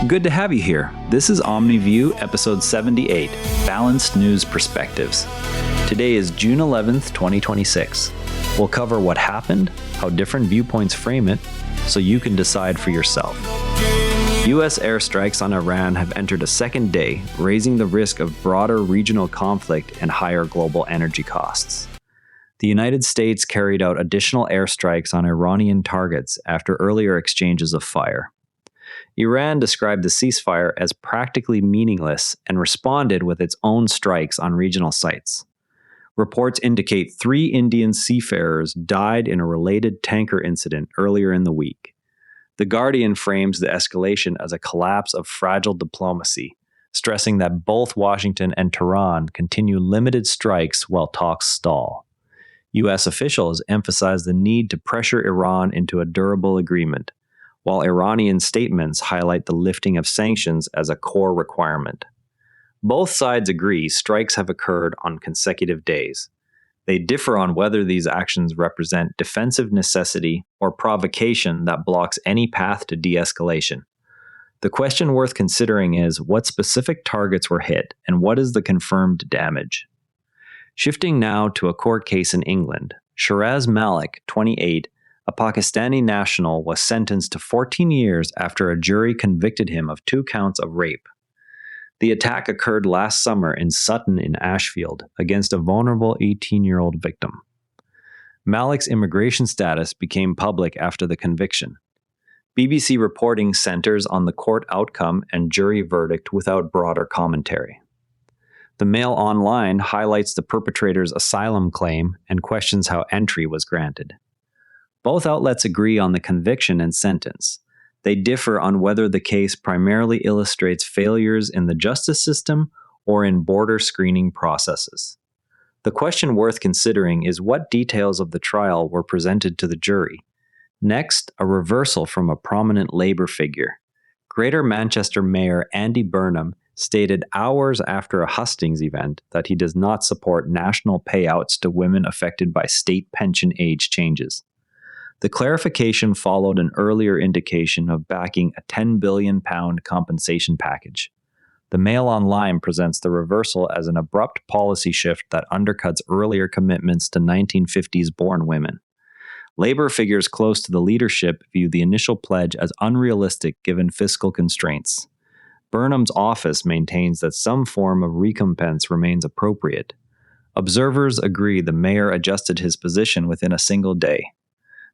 Good to have you here. This is Omni View, episode 78, Balanced News Perspectives. Today is June 11th, 2026. We'll cover what happened, how different viewpoints frame it, so you can decide for yourself. U.S. airstrikes on Iran have entered a second day, raising the risk of broader regional conflict and higher global energy costs. The United States carried out additional airstrikes on Iranian targets after earlier exchanges of fire. Iran described the ceasefire as practically meaningless and responded with its own strikes on regional sites. Reports indicate 3 Indian seafarers died in a related tanker incident earlier in the week. The Guardian frames the escalation as a collapse of fragile diplomacy, stressing that both Washington and Tehran continue limited strikes while talks stall. U.S. officials emphasize the need to pressure Iran into a durable agreement, while Iranian statements highlight the lifting of sanctions as a core requirement. Both sides agree strikes have occurred on consecutive days. They differ on whether these actions represent defensive necessity or provocation that blocks any path to de-escalation. The question worth considering is what specific targets were hit and what is the confirmed damage. Shifting now to a court case in England, Shiraz Malik, 28, a Pakistani national, was sentenced to 14 years after a jury convicted him of 2 counts of rape. The attack occurred last summer in Sutton in Ashfield against a vulnerable 18-year-old victim. Malik's immigration status became public after the conviction. BBC reporting centers on the court outcome and jury verdict without broader commentary. The Mail Online highlights the perpetrator's asylum claim and questions how entry was granted. Both outlets agree on the conviction and sentence. They differ on whether the case primarily illustrates failures in the justice system or in border screening processes. The question worth considering is what details of the trial were presented to the jury. Next, a reversal from a prominent Labour figure. Greater Manchester Mayor Andy Burnham stated hours after a hustings event that he does not support national payouts to women affected by state pension age changes. The clarification followed an earlier indication of backing a £10 billion compensation package. The Mail Online presents the reversal as an abrupt policy shift that undercuts earlier commitments to 1950s-born women. Labour figures close to the leadership view the initial pledge as unrealistic given fiscal constraints. Burnham's office maintains that some form of recompense remains appropriate. Observers agree the mayor adjusted his position within a single day.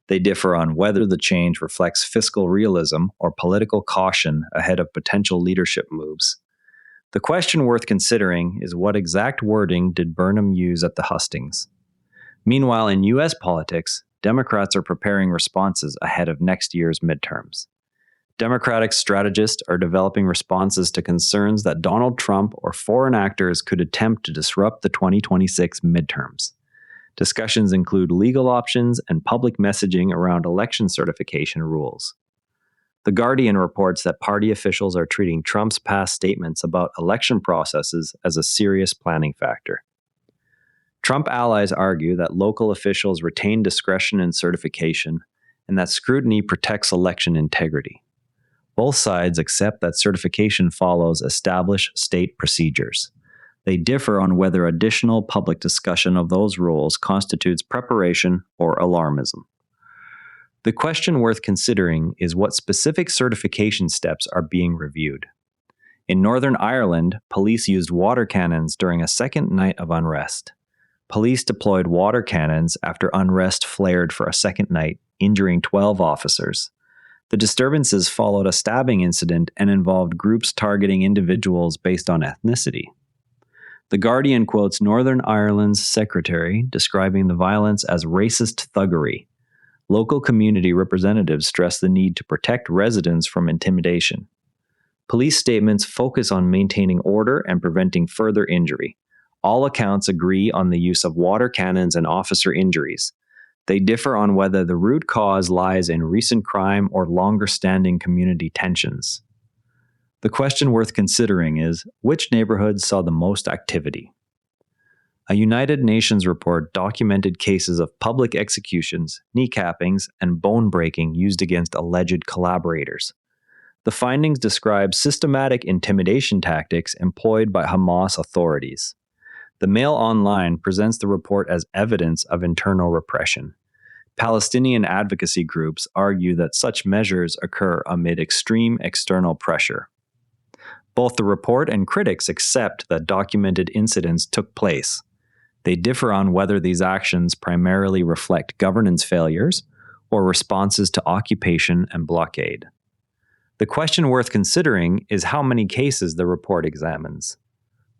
They differ on whether the change reflects fiscal realism or political caution ahead of potential leadership moves. The question worth considering is what exact wording did Burnham use at the hustings? Meanwhile, in U.S. politics, Democrats are preparing responses ahead of next year's midterms. Democratic strategists are developing responses to concerns that Donald Trump or foreign actors could attempt to disrupt the 2026 midterms. Discussions include legal options and public messaging around election certification rules. The Guardian reports that party officials are treating Trump's past statements about election processes as a serious planning factor. Trump allies argue that local officials retain discretion in certification and that scrutiny protects election integrity. Both sides accept that certification follows established state procedures. They differ on whether additional public discussion of those rules constitutes preparation or alarmism. The question worth considering is what specific certification steps are being reviewed. In Northern Ireland, police used water cannons during a second night of unrest. Police deployed water cannons after unrest flared for a second night, injuring 12 officers. The disturbances followed a stabbing incident and involved groups targeting individuals based on ethnicity. The Guardian quotes Northern Ireland's secretary describing the violence as racist thuggery. Local community representatives stress the need to protect residents from intimidation. Police statements focus on maintaining order and preventing further injury. All accounts agree on the use of water cannons and officer injuries. They differ on whether the root cause lies in recent crime or longer-standing community tensions. The question worth considering is, which neighborhoods saw the most activity? A United Nations report documented cases of public executions, kneecappings, and bone breaking used against alleged collaborators. The findings describe systematic intimidation tactics employed by Hamas authorities. The Mail Online presents the report as evidence of internal repression. Palestinian advocacy groups argue that such measures occur amid extreme external pressure. Both the report and critics accept that documented incidents took place. They differ on whether these actions primarily reflect governance failures or responses to occupation and blockade. The question worth considering is how many cases the report examines.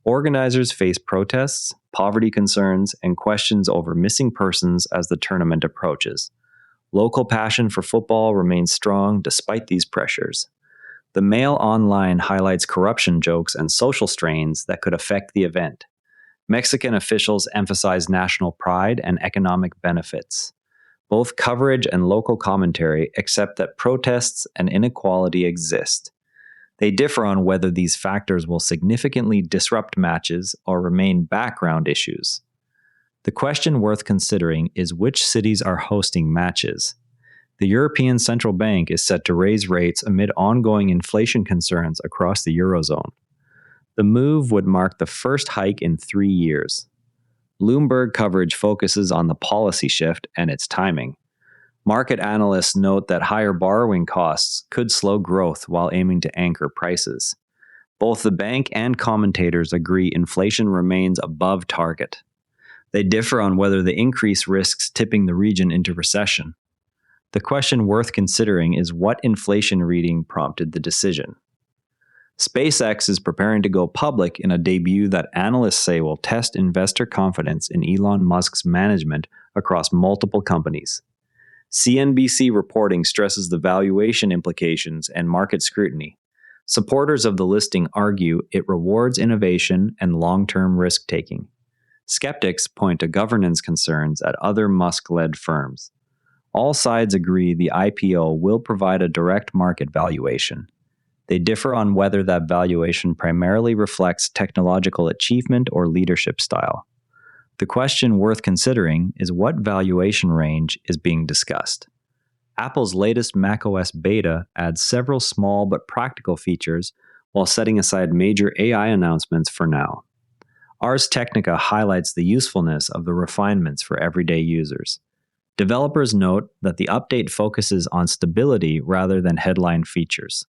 Organizers face protests, poverty concerns, and questions over missing persons as the tournament approaches. Local passion for football remains strong despite these pressures. The Mail Online highlights corruption jokes and social strains that could affect the event. Mexican officials emphasize national pride and economic benefits. Both coverage and local commentary accept that protests and inequality exist. They differ on whether these factors will significantly disrupt matches or remain background issues. The question worth considering is which cities are hosting matches. The European Central Bank is set to raise rates amid ongoing inflation concerns across the Eurozone. The move would mark the first hike in 3 years. Bloomberg coverage focuses on the policy shift and its timing. Market analysts note that higher borrowing costs could slow growth while aiming to anchor prices. Both the bank and commentators agree inflation remains above target. They differ on whether the increase risks tipping the region into recession. The question worth considering is what inflation reading prompted the decision. SpaceX is preparing to go public in a debut that analysts say will test investor confidence in Elon Musk's management across multiple companies. CNBC reporting stresses the valuation implications and market scrutiny. Supporters of the listing argue it rewards innovation and long-term risk-taking. Skeptics point to governance concerns at other Musk-led firms. All sides agree the IPO will provide a direct market valuation. They differ on whether that valuation primarily reflects technological achievement or leadership style. The question worth considering is what valuation range is being discussed. Apple's latest macOS beta adds several small but practical features while setting aside major AI announcements for now. Ars Technica highlights the usefulness of the refinements for everyday users. Developers note that the update focuses on stability rather than headline features.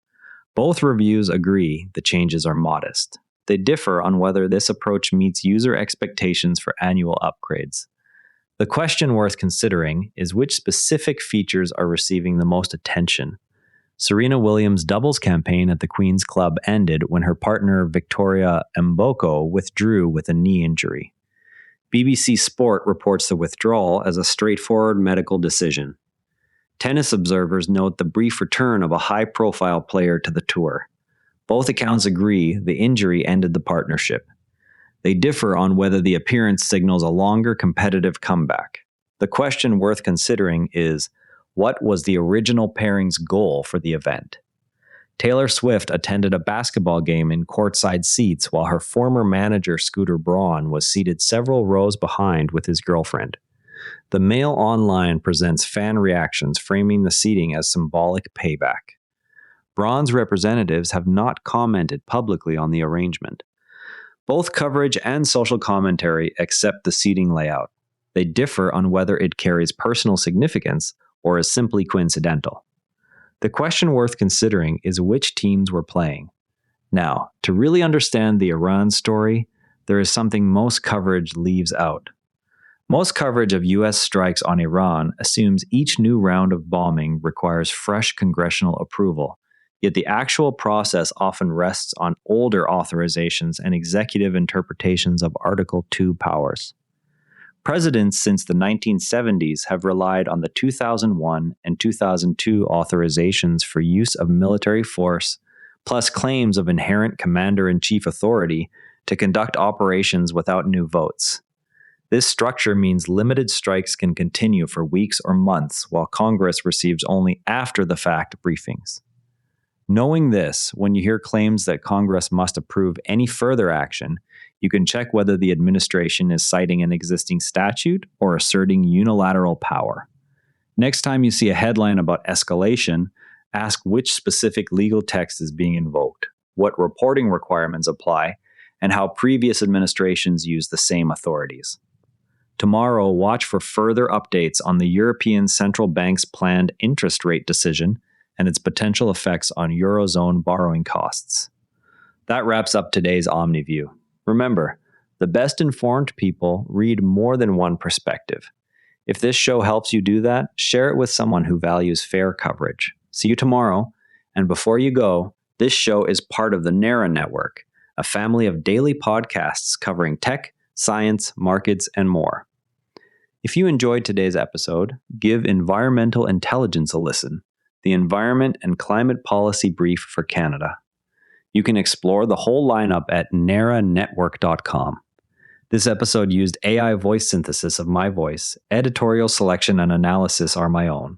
Both reviews agree the changes are modest. They differ on whether this approach meets user expectations for annual upgrades. The question worth considering is which specific features are receiving the most attention. Serena Williams' doubles campaign at the Queen's Club ended when her partner Victoria Mboko withdrew with a knee injury. BBC Sport reports the withdrawal as a straightforward medical decision. Tennis observers note the brief return of a high-profile player to the tour. Both accounts agree the injury ended the partnership. They differ on whether the appearance signals a longer competitive comeback. The question worth considering is, what was the original pairing's goal for the event? Taylor Swift attended a basketball game in courtside seats while her former manager Scooter Braun was seated several rows behind with his girlfriend. The Mail Online presents fan reactions framing the seating as symbolic payback. Braun's representatives have not commented publicly on the arrangement. Both coverage and social commentary accept the seating layout. They differ on whether it carries personal significance or is simply coincidental. The question worth considering is which teams were playing. Now, to really understand the Iran story, there is something most coverage leaves out. Most coverage of U.S. strikes on Iran assumes each new round of bombing requires fresh congressional approval, yet the actual process often rests on older authorizations and executive interpretations of Article 2 powers. Presidents since the 1970s have relied on the 2001 and 2002 authorizations for use of military force, plus claims of inherent commander-in-chief authority to conduct operations without new votes. This structure means limited strikes can continue for weeks or months while Congress receives only after-the-fact briefings. Knowing this, when you hear claims that Congress must approve any further action, you can check whether the administration is citing an existing statute or asserting unilateral power. Next time you see a headline about escalation, Ask which specific legal text is being invoked, what reporting requirements apply, and how previous administrations use the same authorities. Tomorrow, watch for further updates on the European Central Bank's planned interest rate decision and its potential effects on Eurozone borrowing costs. That wraps up today's Omni View. Remember, the best informed people read more than one perspective. If this show helps you do that, share it with someone who values fair coverage. See you tomorrow, and before you go, this show is part of the NARA Network, a family of daily podcasts covering tech, science, markets, and more. If you enjoyed today's episode, give Environmental Intelligence a listen, the Environment and Climate Policy Brief for Canada. You can explore the whole lineup at naranetwork.com. This episode used AI voice synthesis of my voice. Editorial selection and analysis are my own.